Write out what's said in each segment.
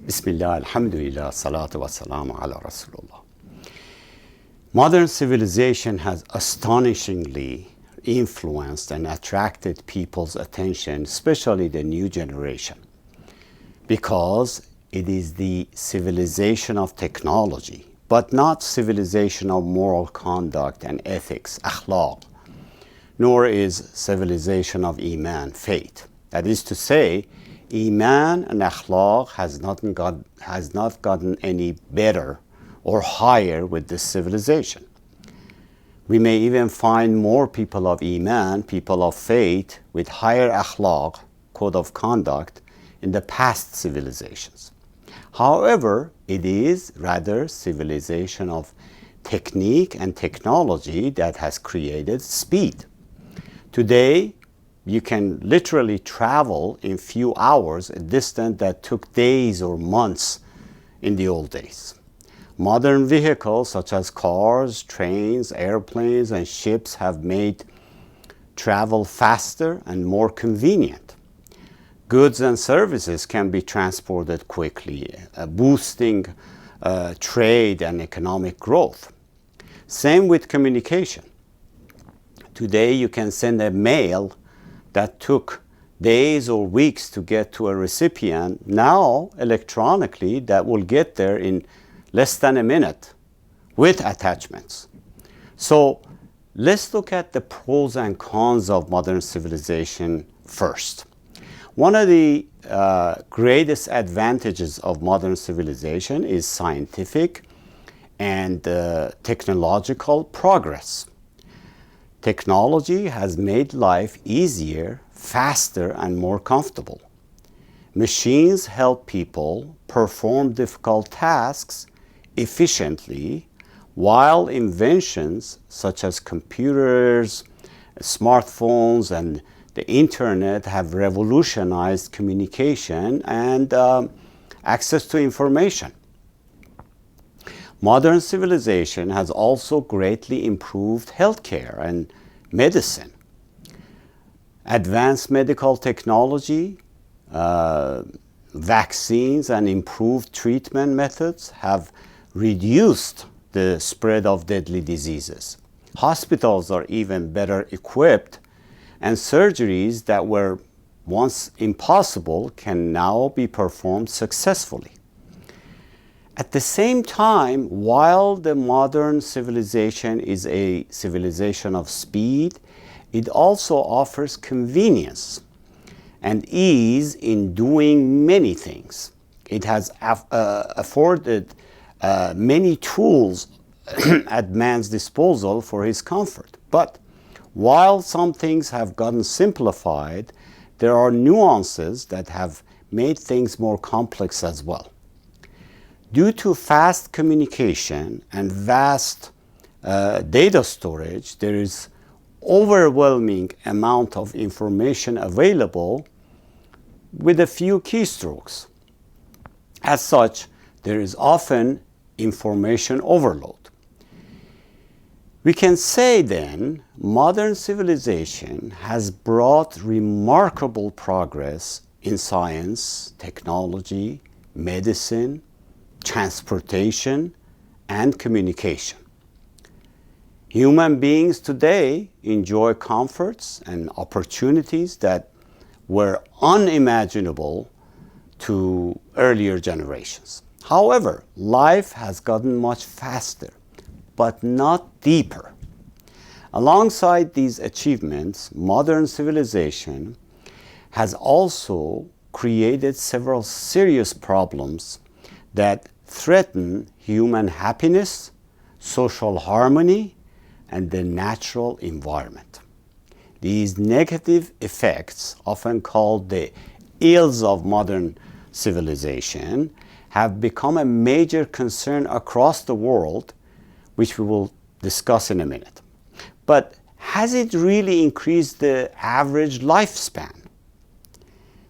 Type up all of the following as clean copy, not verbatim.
Bismillah, alhamdulillah, salatu wa salamu ala Rasulullah. Modern civilization has astonishingly influenced and attracted people's attention, especially the new generation, because it is the civilization of technology, but not civilization of moral conduct and ethics, akhlaq, nor is civilization of Iman, faith. That is to say, Iman and akhlaq has not gotten any better or higher with this civilization. We may even find more people of Iman, people of faith, with higher akhlaq, code of conduct, in the past civilizations. However, it is rather civilization of technique and technology that has created speed. Today, you can literally travel in few hours a distance that took days or months in the old days. Modern vehicles such as cars, trains, airplanes, and ships have made travel faster and more convenient. Goods and services can be transported quickly, boosting trade and economic growth. Same with communication. Today you can send a mail that took days or weeks to get to a recipient. Now, electronically, that will get there in less than a minute with attachments. So let's look at the pros and cons of modern civilization first. One of the greatest advantages of modern civilization is scientific and technological progress. Technology has made life easier, faster, and more comfortable. Machines help people perform difficult tasks efficiently, while inventions such as computers, smartphones, and the internet have revolutionized communication and access to information. Modern civilization has also greatly improved healthcare and medicine. Advanced medical technology, vaccines, and improved treatment methods have reduced the spread of deadly diseases. Hospitals are even better equipped, and surgeries that were once impossible can now be performed successfully. At the same time, while the modern civilization is a civilization of speed, it also offers convenience and ease in doing many things. It has afforded many tools at man's disposal for his comfort. But while some things have gotten simplified, there are nuances that have made things more complex as well. Due to fast communication and vast data storage, there is overwhelming amount of information available with a few keystrokes. As such, there is often information overload. We can say then, modern civilization has brought remarkable progress in science, technology, medicine, transportation, and communication. Human beings today enjoy comforts and opportunities that were unimaginable to earlier generations. However, life has gotten much faster, but not deeper. Alongside these achievements, modern civilization has also created several serious problems that threaten human happiness, social harmony, and the natural environment. These negative effects, often called the ills of modern civilization, have become a major concern across the world, which we will discuss in a minute. But has it really increased the average lifespan?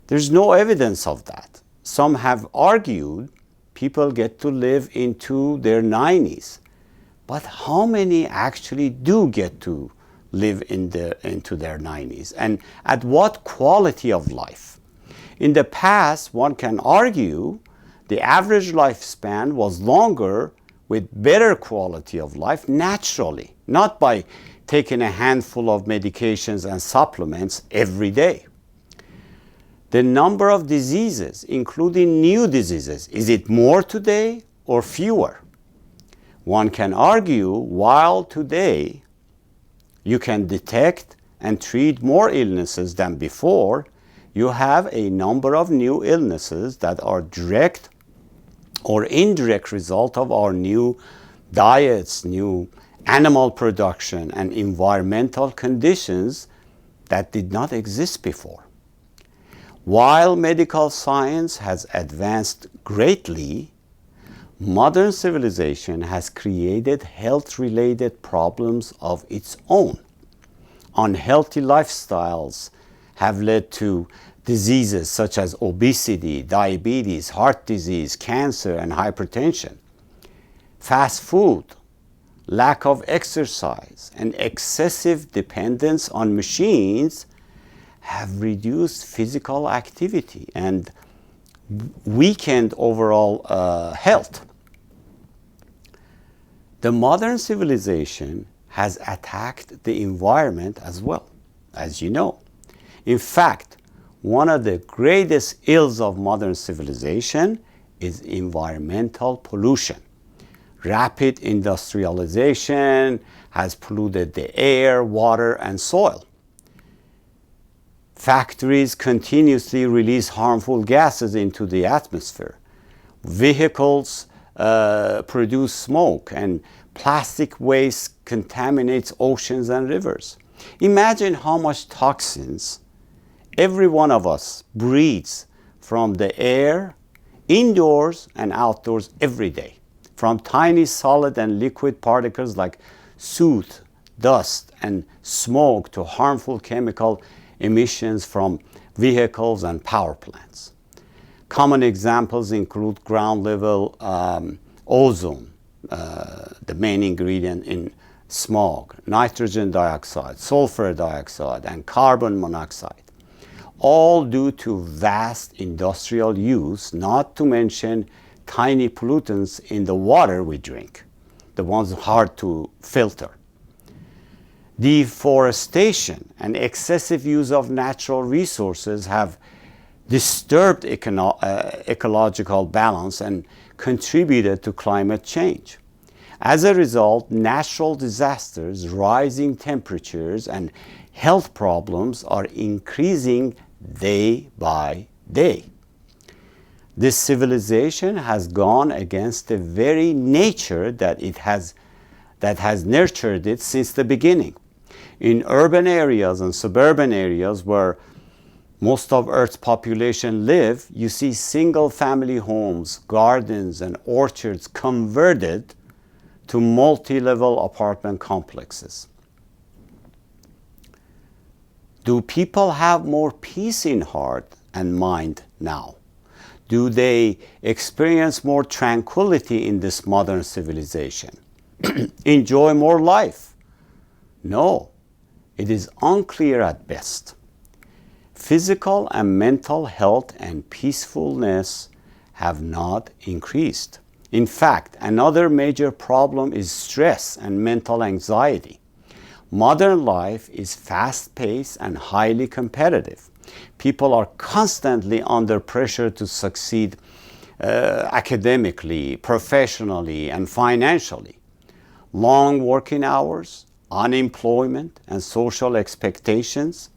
There's no evidence of that. Some have argued people get to live into their 90s. But how many actually do get to live into their 90s? And at what quality of life? In the past, one can argue The average lifespan was longer with better quality of life naturally, not by taking a handful of medications and supplements every day. The number of diseases, including new diseases, is it more today or fewer? One can argue while today you can detect and treat more illnesses than before, you have a number of new illnesses that are direct or indirect result of our new diets, new animal production, and environmental conditions that did not exist before. While medical science has advanced greatly, modern civilization has created health-related problems of its own. Unhealthy lifestyles have led to diseases such as obesity, diabetes, heart disease, cancer, and hypertension. Fast food, lack of exercise, and excessive dependence on machines have reduced physical activity and weakened overall health. The modern civilization has attacked the environment as well, as you know. In fact, one of the greatest ills of modern civilization is environmental pollution. Rapid industrialization has polluted the air, water, and soil. Factories continuously release harmful gases into the atmosphere. Vehicles produce smoke, and plastic waste contaminates oceans and rivers. Imagine how much toxins every one of us breathes from the air, indoors and outdoors every day, from tiny solid and liquid particles like soot, dust, and smoke to harmful chemical emissions from vehicles and power plants. Common examples include ground level ozone, the main ingredient in smog, nitrogen dioxide, sulfur dioxide, and carbon monoxide, all due to vast industrial use, not to mention tiny pollutants in the water we drink, the ones hard to filter. Deforestation and excessive use of natural resources have disturbed ecological balance and contributed to climate change. As a result, natural disasters, rising temperatures, and health problems are increasing day by day. This civilization has gone against the very nature that has nurtured it since the beginning. In urban areas and suburban areas where most of Earth's population live, you see single-family homes, gardens, and orchards converted to multi-level apartment complexes. Do people have more peace in heart and mind now? Do they experience more tranquility in this modern civilization? Enjoy more life? No, it is unclear at best. Physical and mental health and peacefulness have not increased. In fact, another major problem is stress and mental anxiety. Modern life is fast-paced and highly competitive. People are constantly under pressure to succeed academically, professionally, and financially. Long working hours, unemployment, and social expectations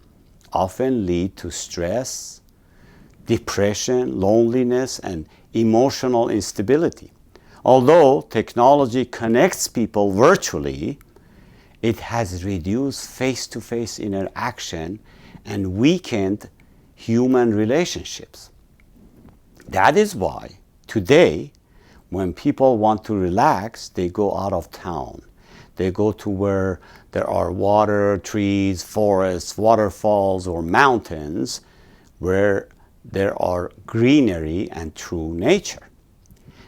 often lead to stress, depression, loneliness, and emotional instability. Although technology connects people virtually, it has reduced face-to-face interaction and weakened human relationships. That is why today, when people want to relax, they go out of town. They go to where there are water, trees, forests, waterfalls, or mountains, where there are greenery and true nature.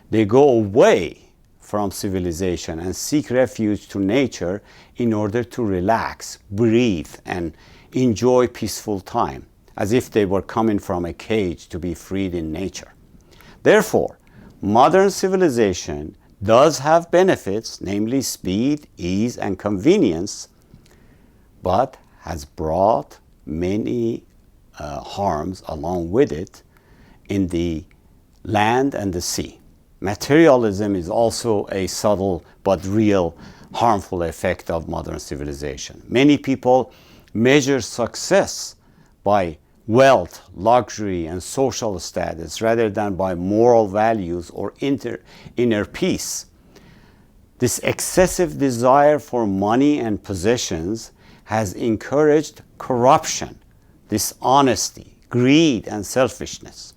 They go away from civilization and seek refuge to nature in order to relax, breathe, and enjoy peaceful time, as if they were coming from a cage to be freed in nature. Therefore, Modern civilization does have benefits, namely speed, ease, and convenience, but has brought many harms along with it in the land and the sea. Materialism is also a subtle but real harmful effect of modern civilization. Many people measure success by wealth, luxury, and social status rather than by moral values or inner peace. This excessive desire for money and possessions has encouraged corruption, dishonesty, greed, and selfishness.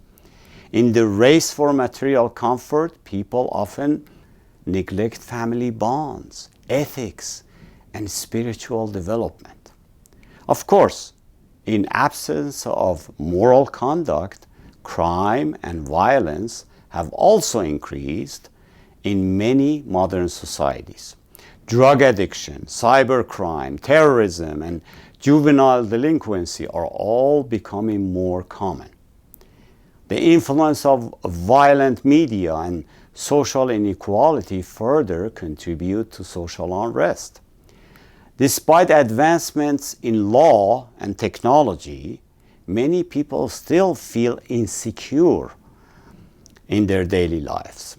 In the race for material comfort, people often neglect family bonds, ethics, and spiritual development. Of course, in absence of moral conduct, crime and violence have also increased in many modern societies. Drug addiction, cybercrime, terrorism, and juvenile delinquency are all becoming more common. The influence of violent media and social inequality further contribute to social unrest. Despite advancements in law and technology, many people still feel insecure in their daily lives.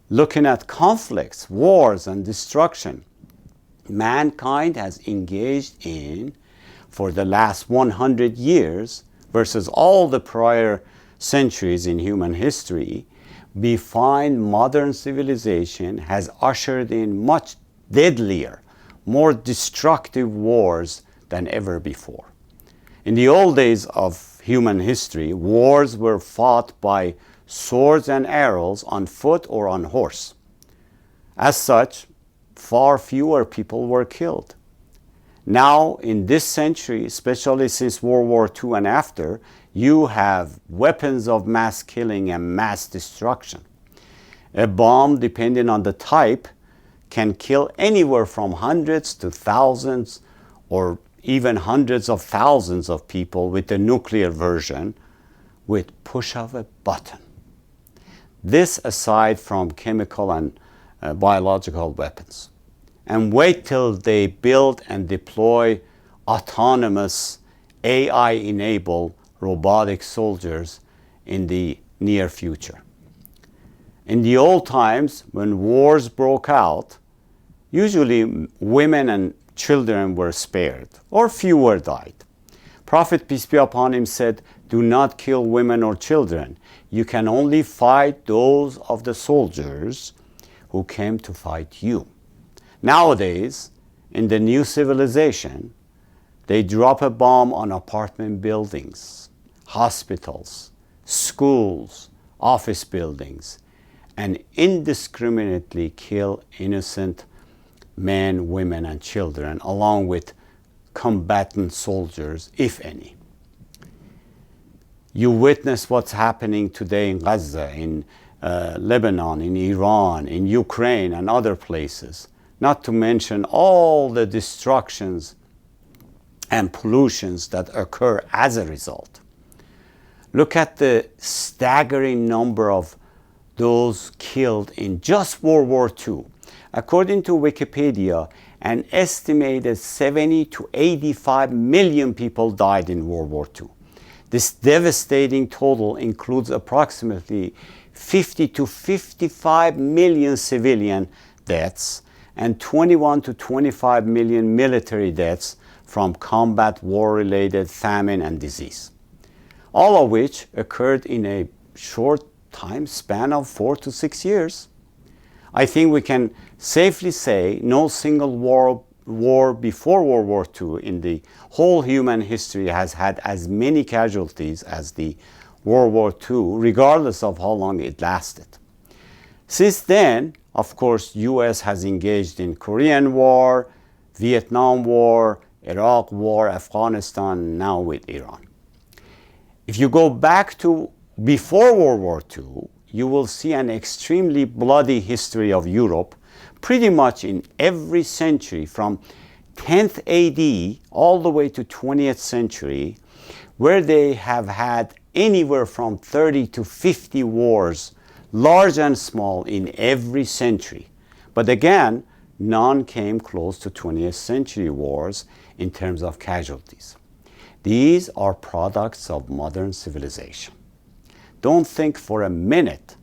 Looking at conflicts, wars, and destruction, mankind has engaged in for the last 100 years versus all the prior centuries in human history, we find modern civilization has ushered in much deadlier, more destructive wars than ever before. In the old days of human history, wars were fought by swords and arrows on foot or on horse. As such, far fewer people were killed. Now, in this century, especially since World War II and after, you have weapons of mass killing and mass destruction. A bomb, depending on the type, can kill anywhere from hundreds to thousands or even hundreds of thousands of people with the nuclear version with push of a button. This aside from chemical and biological weapons. And wait till they build and deploy autonomous AI-enabled robotic soldiers in the near future. In the old times, when wars broke out, usually women and children were spared, or fewer died. Prophet, peace be upon him, said, "Do not kill women or children. You can only fight those of the soldiers who came to fight you." Nowadays, in the new civilization, they drop a bomb on apartment buildings, hospitals, schools, office buildings, and indiscriminately kill innocent men, women, and children, along with combatant soldiers, if any. You witness what's happening today in Gaza, in Lebanon, in Iran, in Ukraine, and other places, not to mention all the destructions and pollutions that occur as a result. Look at the staggering number of those killed in just World War II. According to Wikipedia, an estimated 70 to 85 million people died in World War II. This devastating total includes approximately 50 to 55 million civilian deaths and 21 to 25 million military deaths from combat, war-related famine and disease, all of which occurred in a short time span of 4 to 6 years. I think we can safely say no single war before World War II in the whole human history has had as many casualties as the World War II, regardless of how long it lasted. Since then, of course, US has engaged in Korean War, Vietnam War, Iraq War, Afghanistan, now with Iran. If you go back to before World War II, you will see an extremely bloody history of Europe, pretty much in every century from 10th AD all the way to 20th century, where they have had anywhere from 30 to 50 wars large and small, in every century. But again, none came close to 20th century wars in terms of casualties. These are products of modern civilization. Don't think for a minute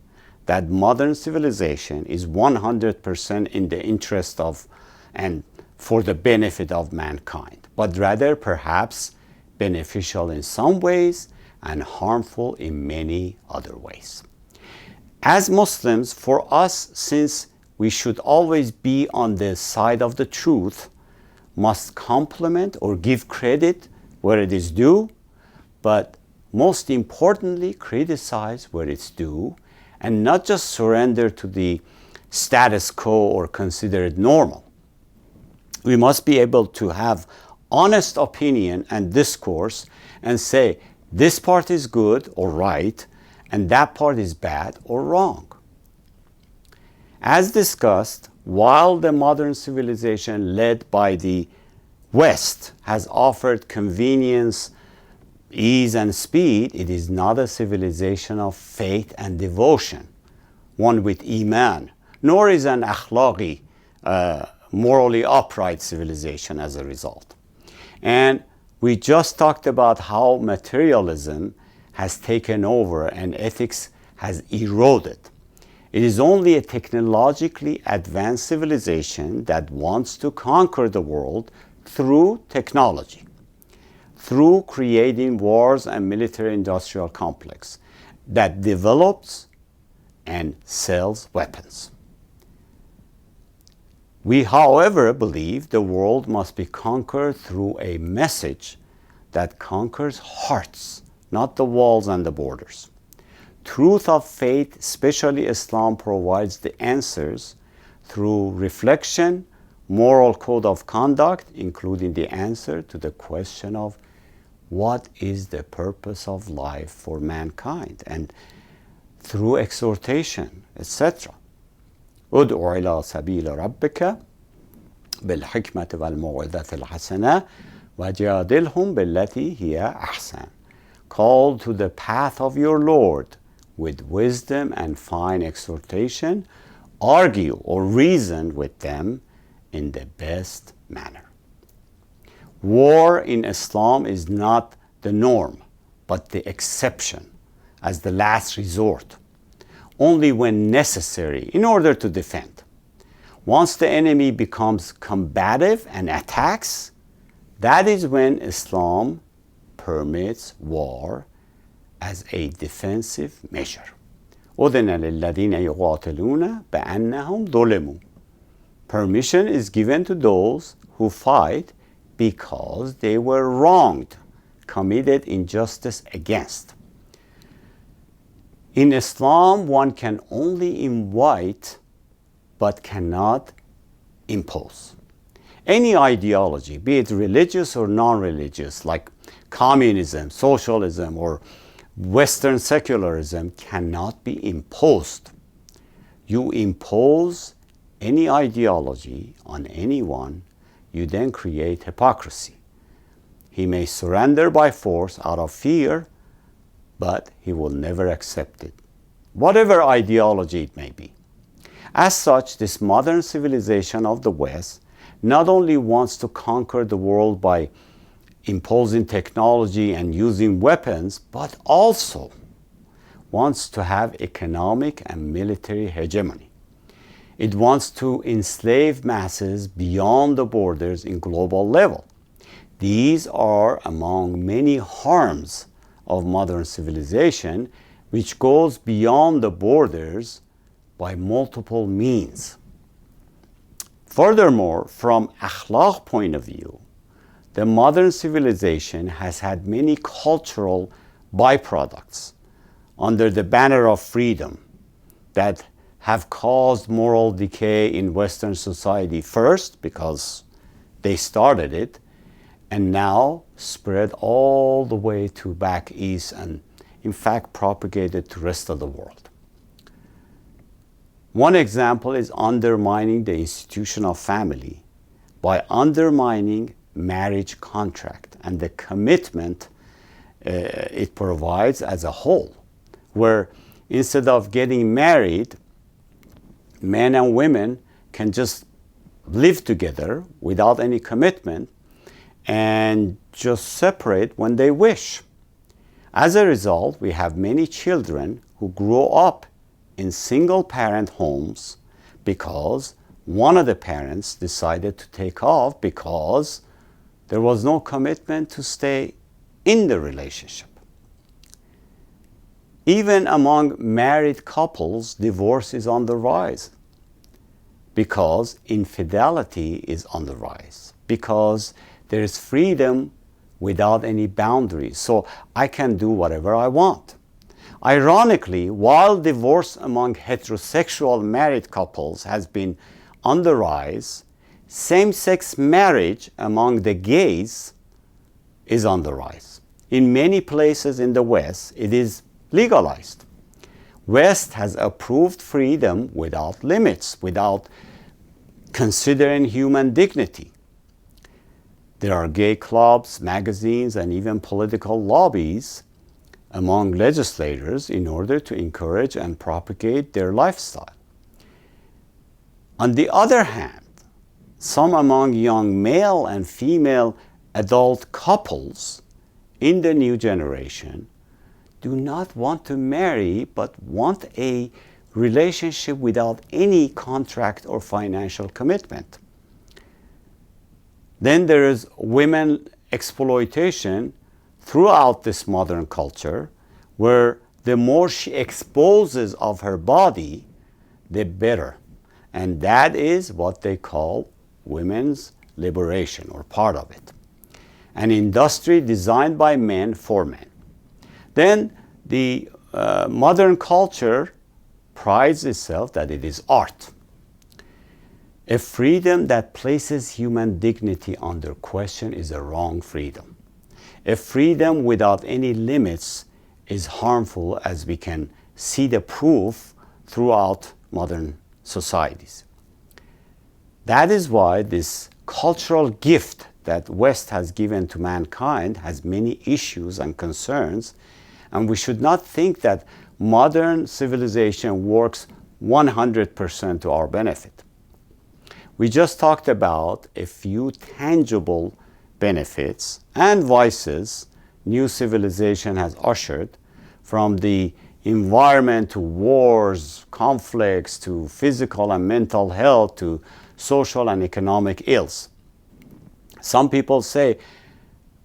that modern civilization is 100% in the interest of and for the benefit of mankind, but rather perhaps beneficial in some ways and harmful in many other ways. As Muslims, for us, since we should always be on the side of the truth, must compliment or give credit where it is due, but most importantly, criticize where it's due, and not just surrender to the status quo or consider it normal. We must be able to have honest opinion and discourse and say, this part is good or right, and that part is bad or wrong. As discussed, while the modern civilization led by the West has offered convenience, ease, and speed, it is not a civilization of faith and devotion, one with Iman, nor is an akhlaqi, morally upright civilization as a result. And we just talked about how materialism has taken over and ethics has eroded. It is only a technologically advanced civilization that wants to conquer the world through technology, through creating wars and military-industrial complex that develops and sells weapons. We, however, believe the world must be conquered through a message that conquers hearts, not the walls and the borders. Truth of faith, especially Islam, provides the answers through reflection, moral code of conduct, including the answer to the question of what is the purpose of life for mankind, and through exhortation, etc. ادع إلى سبيل ربك بالحكمة والموعظة الحسنة وجادلهم بالتي هي أحسن. Call to the path of your Lord with wisdom and fine exhortation. Argue or reason with them in the best manner. War in Islam is not the norm, but the exception, as the last resort, only when necessary in order to defend. Once the enemy becomes combative and attacks, that is when Islam permits war as a defensive measure. أذن للذين يقاتلون بأنهم ظلموا. Permission is given to those who fight because they were wronged, committed injustice against. In Islam, one can only invite but cannot impose. Any ideology, be it religious or non-religious, like communism, socialism, or Western secularism, cannot be imposed. You impose any ideology on anyone, you then create hypocrisy. He may surrender by force out of fear, but he will never accept it, whatever ideology it may be. As such, this modern civilization of the West not only wants to conquer the world by imposing technology and using weapons, but also wants to have economic and military hegemony. It wants to enslave masses beyond the borders in global level. These are among many harms of modern civilization, which goes beyond the borders by multiple means. Furthermore, from akhlaq point of view, the modern civilization has had many cultural byproducts under the banner of freedom that have caused moral decay in Western society first because they started it, and now spread all the way to back east and in fact propagated to the rest of the world. One example is undermining the institution of family by undermining marriage contract and the commitment it provides as a whole, where instead of getting married, men and women can just live together without any commitment and just separate when they wish. As a result, we have many children who grow up in single-parent homes because one of the parents decided to take off because there was no commitment to stay in the relationship. Even among married couples, divorce is on the rise because infidelity is on the rise, because there is freedom without any boundaries. So I can do whatever I want. Ironically, while divorce among heterosexual married couples has been on the rise, same-sex marriage among the gays is on the rise. In many places in the West, it is legalized. West has approved freedom without limits, without considering human dignity. There are gay clubs, magazines, and even political lobbies among legislators in order to encourage and propagate their lifestyle. On the other hand, some among young male and female adult couples in the new generation do not want to marry but want a relationship without any contract or financial commitment. Then there is women exploitation throughout this modern culture, where the more she exposes of her body, the better. And that is what they call women's liberation, or part of it. An industry designed by men for men. Then the modern culture prides itself that it is art. A freedom that places human dignity under question is a wrong freedom. A freedom without any limits is harmful, as we can see the proof throughout modern societies. That is why this cultural gift that West has given to mankind has many issues and concerns, and we should not think that modern civilization works 100% to our benefit. We just talked about a few tangible benefits and vices new civilization has ushered, from the environment to wars, conflicts, to physical and mental health, to social and economic ills. Some people say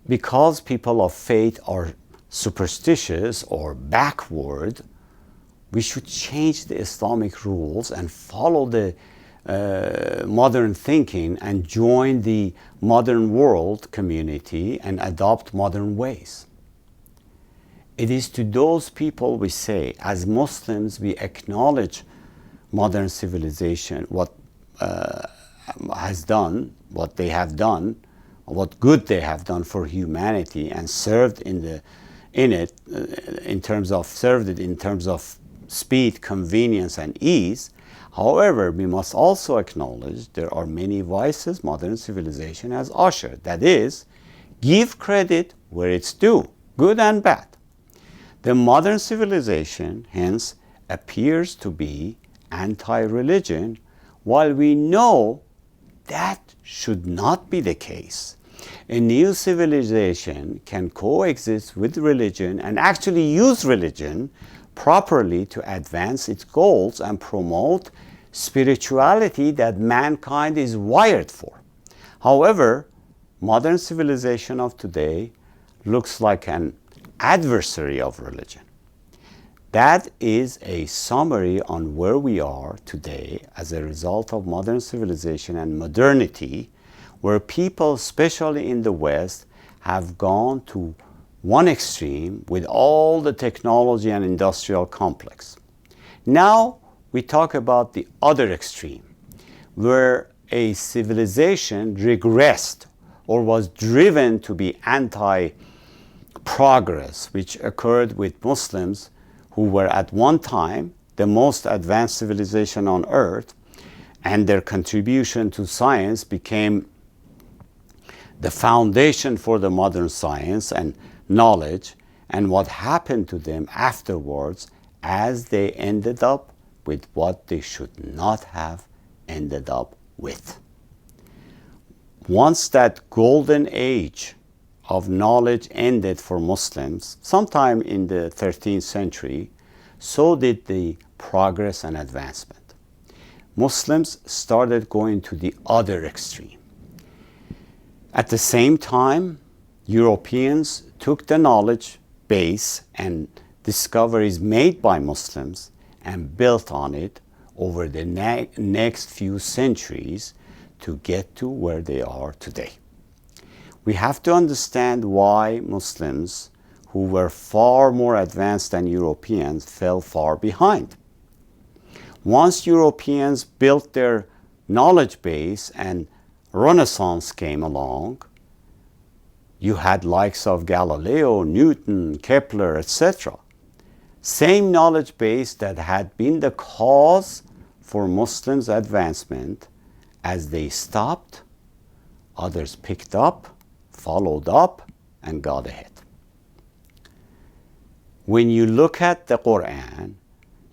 because people of faith are superstitious or backward, we should change the Islamic rules and follow the modern thinking and join the modern world community and adopt modern ways. It is to those people we say, as Muslims, we acknowledge modern civilization, what has done, what they have done, what good they have done for humanity, and served in terms of speed, convenience, and ease. However, we must also acknowledge there are many vices modern civilization has ushered. That is, give credit where it's due, good and bad. The modern civilization, hence, appears to be anti-religion, while we know that should not be the case. A new civilization can coexist with religion and actually use religion properly to advance its goals and promote spirituality that mankind is wired for. However, modern civilization of today looks like an adversary of religion. That is a summary on where we are today as a result of modern civilization and modernity, where people, especially in the West, have gone to one extreme with all the technology and industrial complex. Now we talk about the other extreme, where a civilization regressed or was driven to be anti-progress, which occurred with Muslims, who were at one time the most advanced civilization on earth, and their contribution to science became the foundation for the modern science and knowledge. And what happened to them afterwards as they ended up with what they should not have ended up with. Once that golden age of knowledge ended for Muslims, sometime in the 13th century, so did the progress and advancement. Muslims started going to the other extreme. At the same time, Europeans took the knowledge base and discoveries made by Muslims and built on it over the next few centuries to get to where they are today. We have to understand why Muslims, who were far more advanced than Europeans, fell far behind. Once Europeans built their knowledge base and Renaissance came along, you had likes of Galileo, Newton, Kepler, etc. Same knowledge base that had been the cause for Muslims' advancement. As they stopped, others picked up, followed up, and got ahead. When you look at the Quran,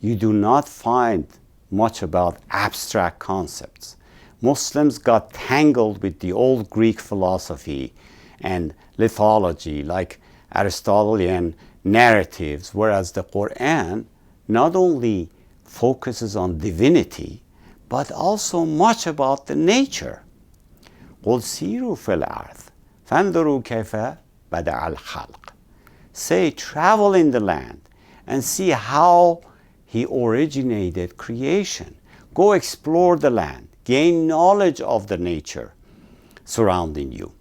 you do not find much about abstract concepts. Muslims got tangled with the old Greek philosophy and mythology, like Aristotelian narratives, whereas the Quran not only focuses on divinity, but also much about the nature. قُلْ سِيرُوا فِي الْأَرْضِ فَانْظُرُوا كَيْفَ بَدَأَ الْخَلْقِ. Say, travel in the land and see how He originated creation. Go explore the land, gain knowledge of the nature surrounding you.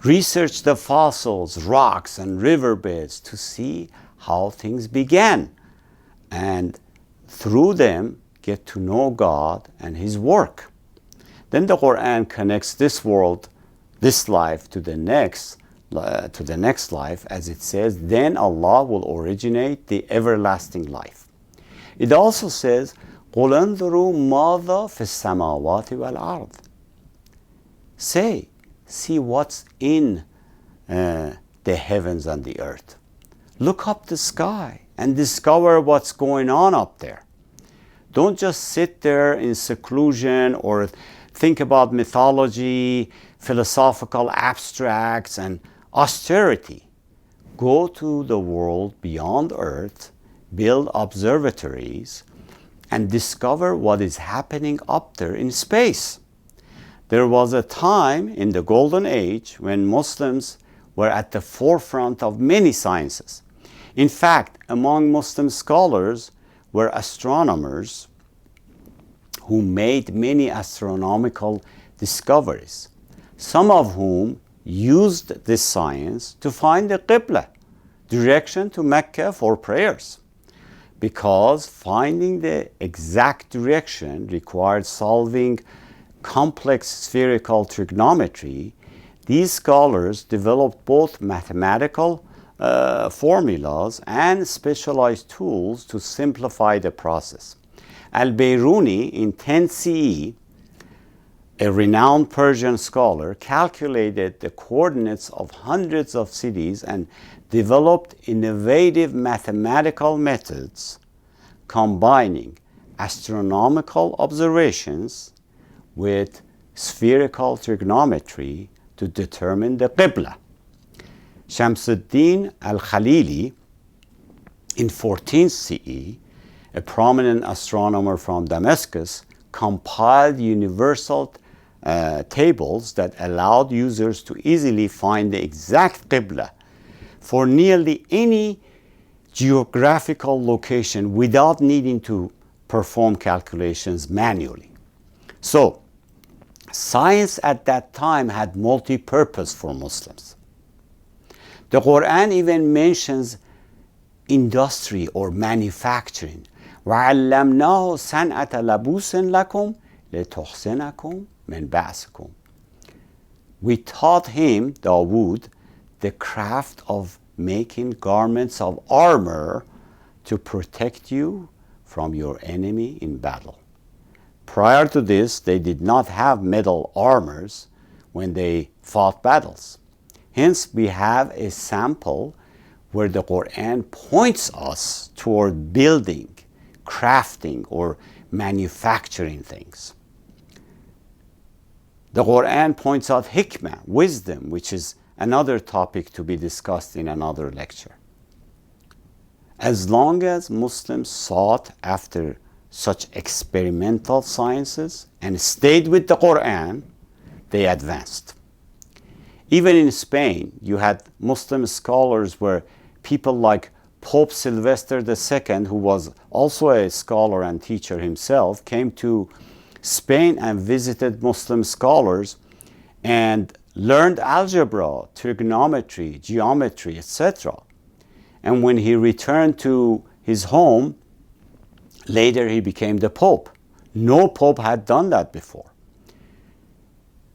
Research the fossils, rocks, and riverbeds to see how things began, and through them get to know God and His work. Then the Quran connects this world, this life, to the next life, as it says, then Allah will originate the everlasting life. It also says, قُلْ انظُرُوا مَاذَا فِي السَّمَاوَاتِ وَالْأَرْضِ. Say, see what's in the heavens and the earth. Look up the sky and discover what's going on up there. Don't just sit there in seclusion or think about mythology, philosophical abstracts, and austerity. Go to the world beyond earth, build observatories, and discover what is happening up there in space. There was a time in the Golden Age when Muslims were at the forefront of many sciences. In fact, among Muslim scholars were astronomers who made many astronomical discoveries, some of whom used this science to find the Qibla, direction to Mecca for prayers. Because finding the exact direction required solving complex spherical trigonometry, these scholars developed both mathematical formulas and specialized tools to simplify the process. Al-Biruni in 10 CE, a renowned Persian scholar, calculated the coordinates of hundreds of cities and developed innovative mathematical methods combining astronomical observations with spherical trigonometry to determine the Qibla. Shamsuddin al-Khalili in 14th CE, a prominent astronomer from Damascus, compiled universal tables that allowed users to easily find the exact Qibla for nearly any geographical location without needing to perform calculations manually. So, science at that time had multi-purpose for Muslims. The Quran even mentions industry or manufacturing. وَعَلَّمْنَاهُ صَنْعَةَ لَبُوسٍ لَكُمْ لِتُحْصِنَكُمْ مِنْ بَأْسِكُمْ. We taught him, Dawood, the craft of making garments of armor to protect you from your enemy in battle. Prior to this, they did not have metal armors when they fought battles. Hence, we have a sample where the Quran points us toward building, crafting, or manufacturing things. The Quran points out hikmah, wisdom, which is another topic to be discussed in another lecture. As long as Muslims sought after such experimental sciences and stayed with the Quran, they advanced. Even in Spain, you had Muslim scholars where people like Pope Sylvester II, who was also a scholar and teacher himself, came to Spain and visited Muslim scholars and learned algebra, trigonometry, geometry, etc. And when he returned to his home, later he became the Pope. No Pope had done that before.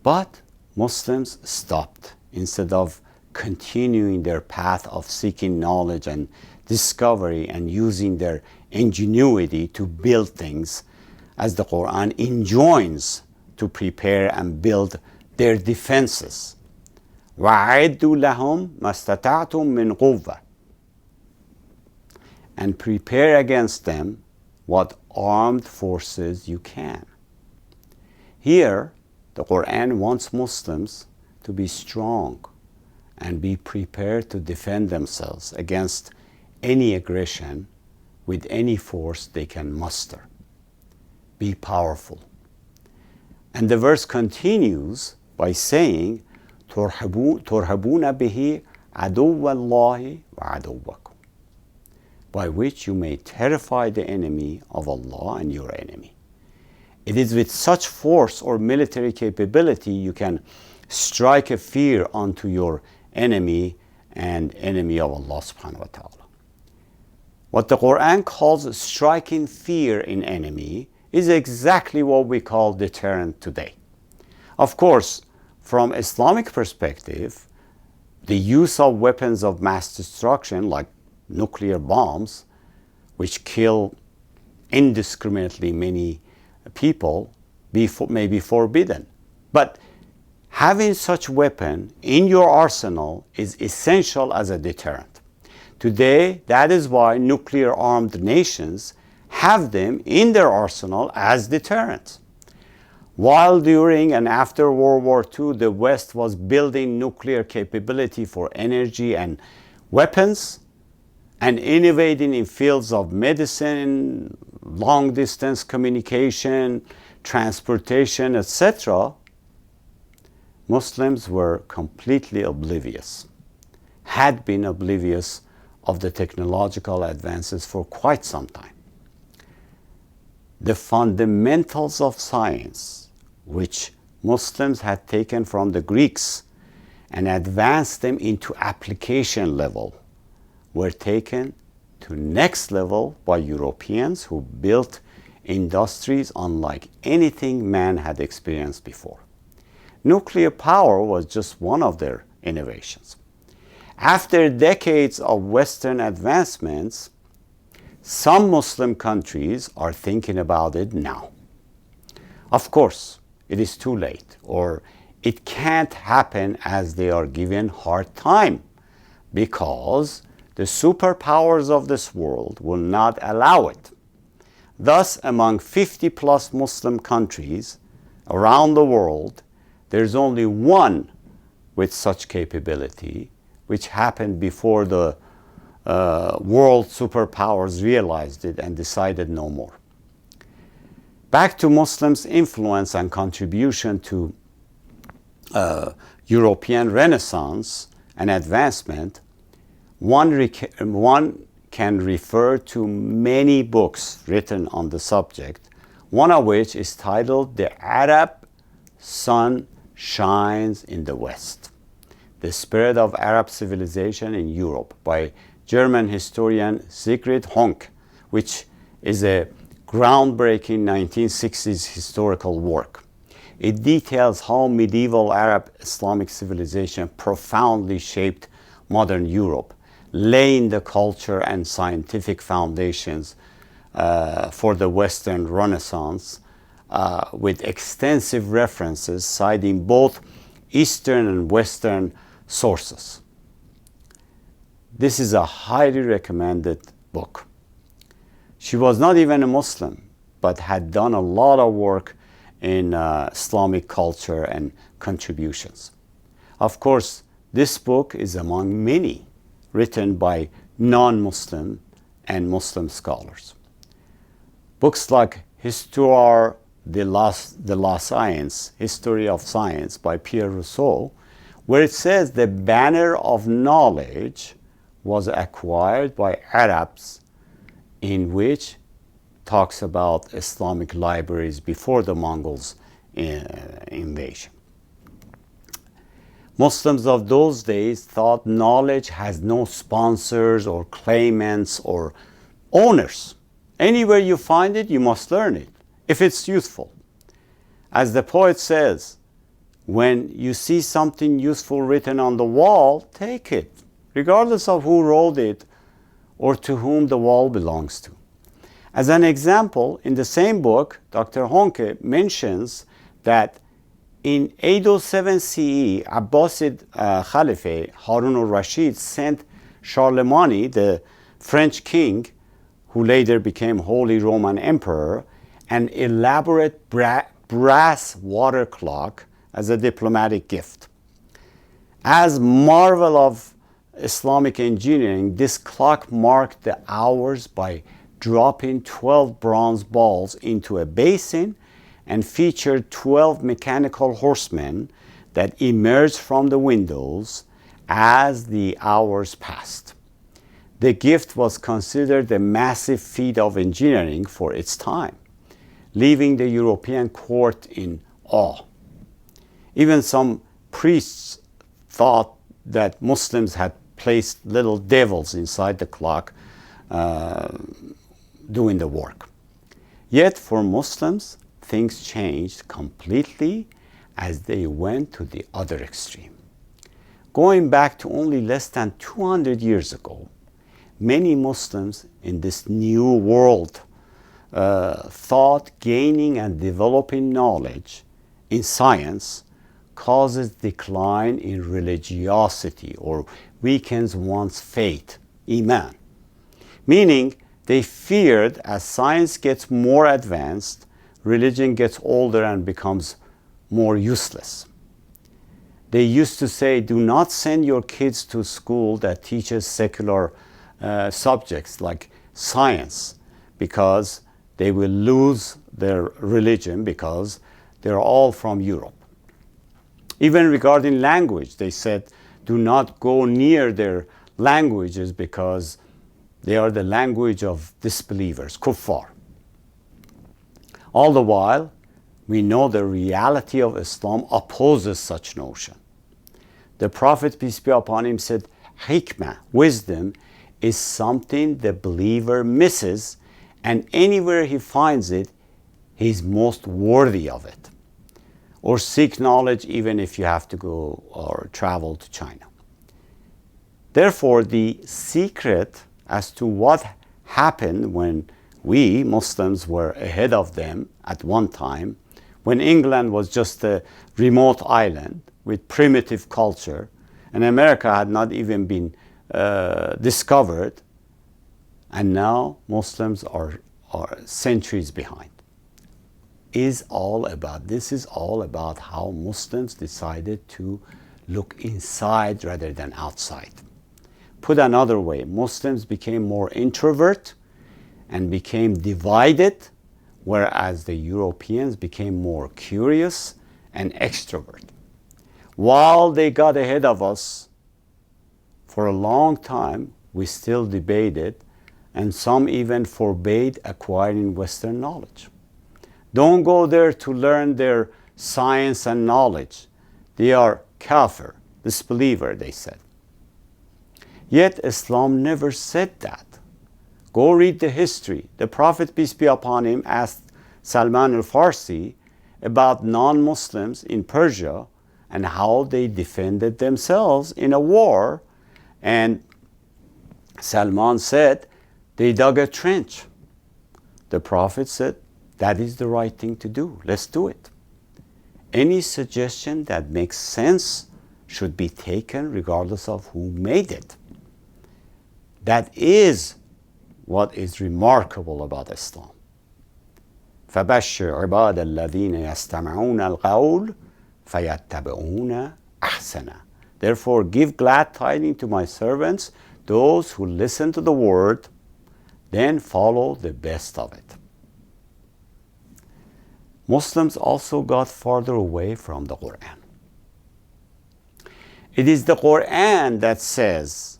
But Muslims stopped instead of continuing their path of seeking knowledge and discovery and using their ingenuity to build things, as the Quran enjoins to prepare and build their defenses. وَأَعِدُّوا لَهُمْ مَا اسْتَطَعْتُم مِّن قُوَّةٍ, and prepare against them what armed forces you can. Here, the Quran wants Muslims to be strong and be prepared to defend themselves against any aggression with any force they can muster. Be powerful. And the verse continues by saying, تُرْهَبُونَ بِهِ عَدُوَّ اللَّهِ وَعَدُوَّكُمْ, by which you may terrify the enemy of Allah and your enemy. It is with such force or military capability you can strike a fear onto your enemy and enemy of Allah subhanahu wa ta'ala. What the Quran calls striking fear in enemy is exactly what we call deterrent today. Of course, from Islamic perspective, the use of weapons of mass destruction like nuclear bombs, which kill indiscriminately many people, may be forbidden. But having such weapon in your arsenal is essential as a deterrent. Today, that is why nuclear-armed nations have them in their arsenal as deterrents. While during and after World War II, the West was building nuclear capability for energy and weapons, and innovating in fields of medicine, long-distance communication, transportation, etc., Muslims were completely oblivious, had been oblivious of the technological advances for quite some time. The fundamentals of science, which Muslims had taken from the Greeks and advanced them into application level, were taken to next level by Europeans who built industries unlike anything man had experienced before. Nuclear power was just one of their innovations. After decades of Western advancements, some Muslim countries are thinking about it now. Of course, it is too late, or it can't happen as they are given hard time, because the superpowers of this world will not allow it. Thus, among 50 plus Muslim countries around the world, there's only one with such capability, which happened before the world superpowers realized it and decided no more. Back to Muslims' influence and contribution to European Renaissance and advancement, one can refer to many books written on the subject, one of which is titled The Arab Sun Shines in the West, The Spirit of Arab Civilization in Europe, by German historian Sigrid Honk, which is a groundbreaking 1960s historical work. It details how medieval Arab Islamic civilization profoundly shaped modern Europe, laying the culture and scientific foundations for the Western Renaissance, with extensive references citing both Eastern and Western sources. This is a highly recommended book. She was not even a Muslim, but had done a lot of work in Islamic culture and contributions. Of course, this book is among many written by non-Muslim and Muslim scholars. Books like Histoire de la Science, History of Science by Pierre Rousseau, where it says the banner of knowledge was acquired by Arabs, in which talks about Islamic libraries before the Mongols' invasion. Muslims of those days thought knowledge has no sponsors or claimants or owners. Anywhere you find it, you must learn it, if it's useful. As the poet says, when you see something useful written on the wall, take it, regardless of who wrote it or to whom the wall belongs to. As an example, in the same book, Dr. Honke mentions that in 807 CE, Abbasid Khalifa Harun al-Rashid sent Charlemagne, the French king, who later became Holy Roman Emperor, an elaborate brass water clock as a diplomatic gift. As marvel of Islamic engineering, this clock marked the hours by dropping 12 bronze balls into a basin and featured 12 mechanical horsemen that emerged from the windows as the hours passed. The gift was considered a massive feat of engineering for its time, leaving the European court in awe. Even some priests thought that Muslims had placed little devils inside the clock doing the work. Yet for Muslims, things changed completely as they went to the other extreme. Going back to only less than 200 years ago, many Muslims in this new world thought gaining and developing knowledge in science causes decline in religiosity or weakens one's faith, Iman. Meaning, they feared as science gets more advanced, religion gets older and becomes more useless. They used to say, do not send your kids to school that teaches secular subjects like science, because they will lose their religion because they're all from Europe. Even regarding language, they said, do not go near their languages because they are the language of disbelievers, kuffar. All the while, we know the reality of Islam opposes such notion. The Prophet, peace be upon him, said, hikmah, wisdom, is something the believer misses, and anywhere he finds it, he's most worthy of it. Or seek knowledge even if you have to go or travel to China. Therefore, the secret as to what happened when we Muslims were ahead of them at one time, when England was just a remote island with primitive culture, and America had not even been discovered, and now Muslims are centuries behind. This is all about how Muslims decided to look inside rather than outside. Put another way, Muslims became more introvert and became divided, whereas the Europeans became more curious and extrovert. While they got ahead of us, for a long time, we still debated, and some even forbade acquiring Western knowledge. Don't go there to learn their science and knowledge. They are kafir, disbeliever, they said. Yet Islam never said that. Go read the history. The Prophet, peace be upon him, asked Salman al-Farsi about non-Muslims in Persia and how they defended themselves in a war. And Salman said, they dug a trench. The Prophet said, that is the right thing to do. Let's do it. Any suggestion that makes sense should be taken regardless of who made it. That is what is remarkable about Islam. فَبَشِّرْ عِبَادَ الَّذِينَ يَسْتَمِعُونَ الْقَوْلَ فَيَتَّبِعُونَ أَحْسَنَهُ. Therefore, give glad tidings to my servants, those who listen to the word, then follow the best of it. Muslims also got farther away from the Quran. It is the Quran that says,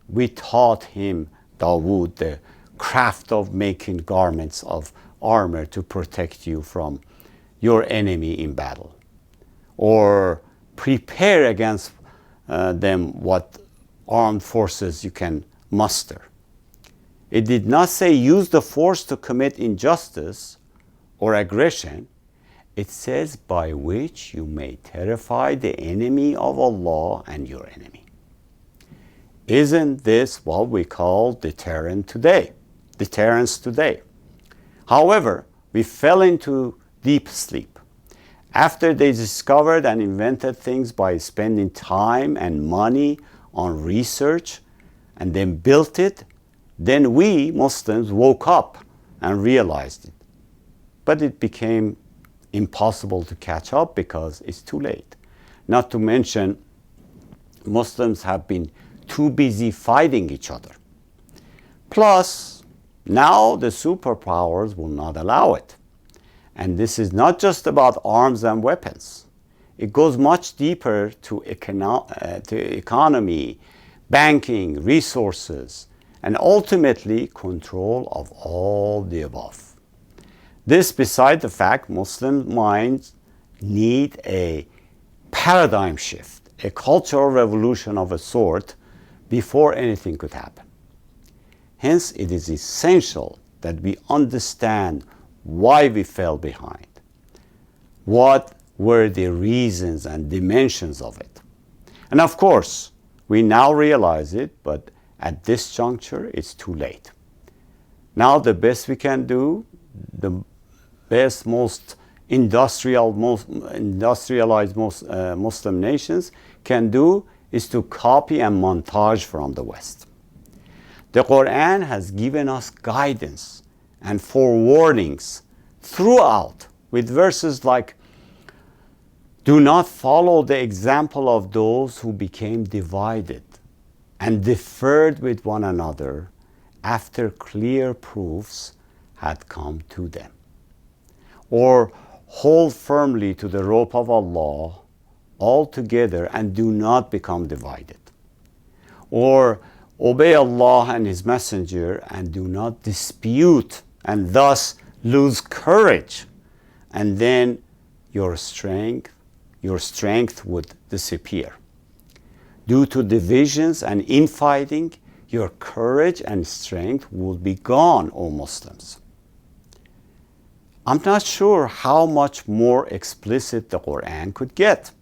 we taught him, Dawood, the craft of making garments of armor to protect you from your enemy in battle, or prepare against them what armed forces you can muster. It did not say use the force to commit injustice or aggression. It says by which you may terrify the enemy of Allah and your enemy. Isn't this what we call deterrence today? However, we fell into deep sleep. After they discovered and invented things by spending time and money on research and then built it, then we Muslims woke up and realized it. But it became impossible to catch up because it's too late. Not to mention, Muslims have been too busy fighting each other. Plus, now the superpowers will not allow it. And this is not just about arms and weapons. It goes much deeper to economy, banking, resources, and ultimately control of all the above. This beside the fact Muslim minds need a paradigm shift, a cultural revolution of a sort before anything could happen. Hence, it is essential that we understand why we fell behind. What were the reasons and dimensions of it? And of course, we now realize it, but at this juncture, it's too late. Now the best we can do, the best, most industrialized Muslim nations can do is to copy and montage from the West. The Quran has given us guidance and forewarnings throughout with verses like, do not follow the example of those who became divided and differed with one another after clear proofs had come to them. Or hold firmly to the rope of Allah altogether and do not become divided. Or obey Allah and His Messenger and do not dispute and thus lose courage, and then your strength would disappear. Due to divisions and infighting, your courage and strength will be gone, O Muslims. I'm not sure how much more explicit the Quran could get.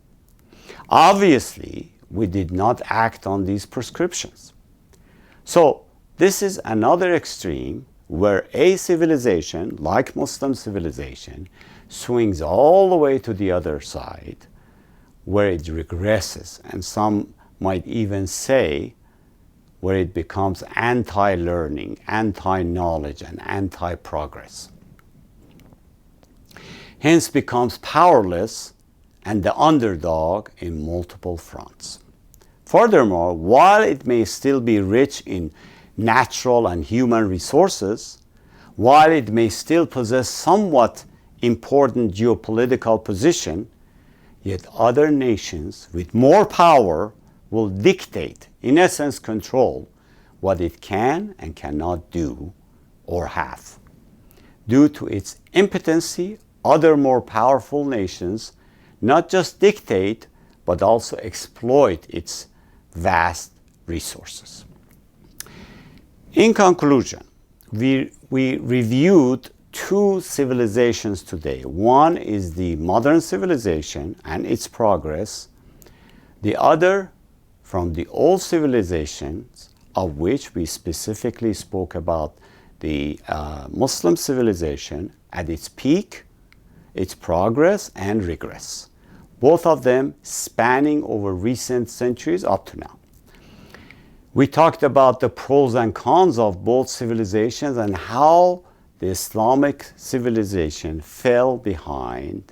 Obviously, we did not act on these prescriptions. So, this is another extreme where a civilization, like Muslim civilization, swings all the way to the other side, where it regresses, and some might even say where it becomes anti-learning, anti-knowledge, and anti-progress. Hence becomes powerless and the underdog in multiple fronts. Furthermore, while it may still be rich in natural and human resources, while it may still possess somewhat important geopolitical position, yet other nations with more power will dictate, in essence control, what it can and cannot do or have. Due to its impotency, other more powerful nations not just dictate, but also exploit its vast resources. In conclusion, we reviewed two civilizations today. One is the modern civilization and its progress. The other from the old civilizations, of which we specifically spoke about the Muslim civilization at its peak, its progress and regress. Both of them spanning over recent centuries up to now. We talked about the pros and cons of both civilizations and how the Islamic civilization fell behind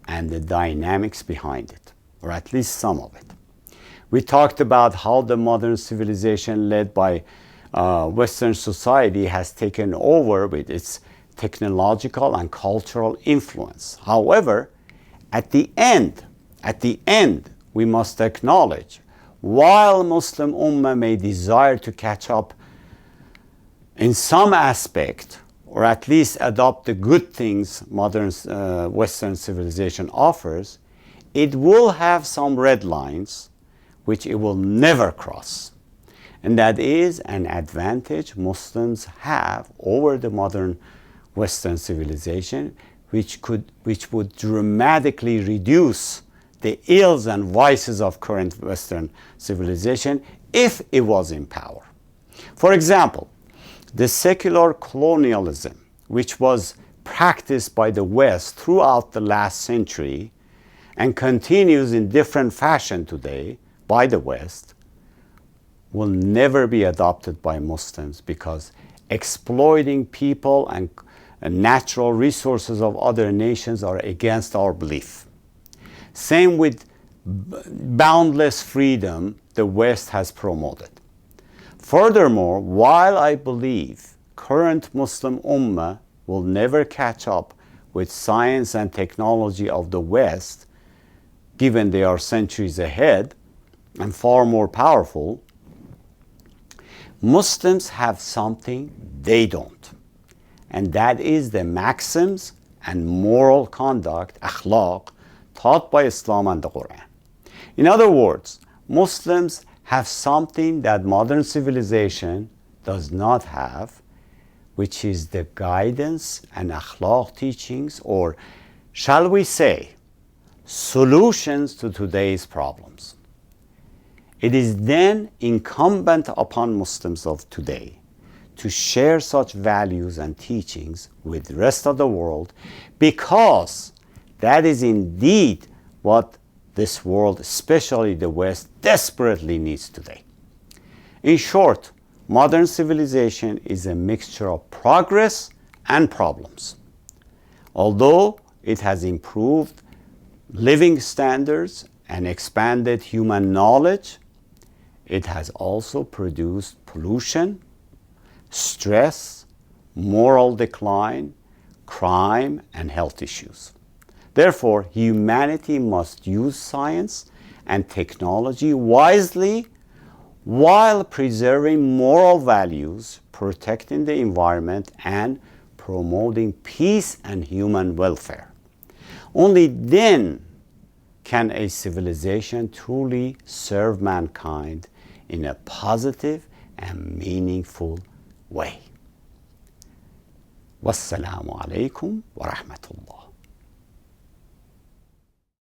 and the dynamics behind it, or at least some of it. We talked about how the modern civilization led by Western society has taken over with its technological and cultural influence. However, at the end, we must acknowledge, while Muslim Ummah may desire to catch up in some aspect, or at least adopt the good things modern Western civilization offers, it will have some red lines which it will never cross. And that is an advantage Muslims have over the modern Western civilization, which would dramatically reduce the ills and vices of current Western civilization if it was in power. For example, the secular colonialism, which was practiced by the West throughout the last century and continues in different fashion today by the West, will never be adopted by Muslims, because exploiting people and natural resources of other nations are against our belief. Same with boundless freedom the West has promoted. Furthermore, while I believe current Muslim Ummah will never catch up with science and technology of the West, given they are centuries ahead and far more powerful, Muslims have something they don't, and that is the maxims and moral conduct, akhlaq, taught by Islam and the Quran. In other words, Muslims have something that modern civilization does not have, which is the guidance and akhlaq teachings, or shall we say, solutions to today's problems. It is then incumbent upon Muslims of today to share such values and teachings with the rest of the world, because that is indeed what this world, especially the West, desperately needs today. In short, modern civilization is a mixture of progress and problems. Although it has improved living standards and expanded human knowledge, it has also produced pollution, stress, moral decline, crime, and health issues. Therefore, humanity must use science and technology wisely while preserving moral values, protecting the environment, and promoting peace and human welfare. Only then can a civilization truly serve mankind in a positive and meaningful way. Wassalamu alaikum wa rahmatullah.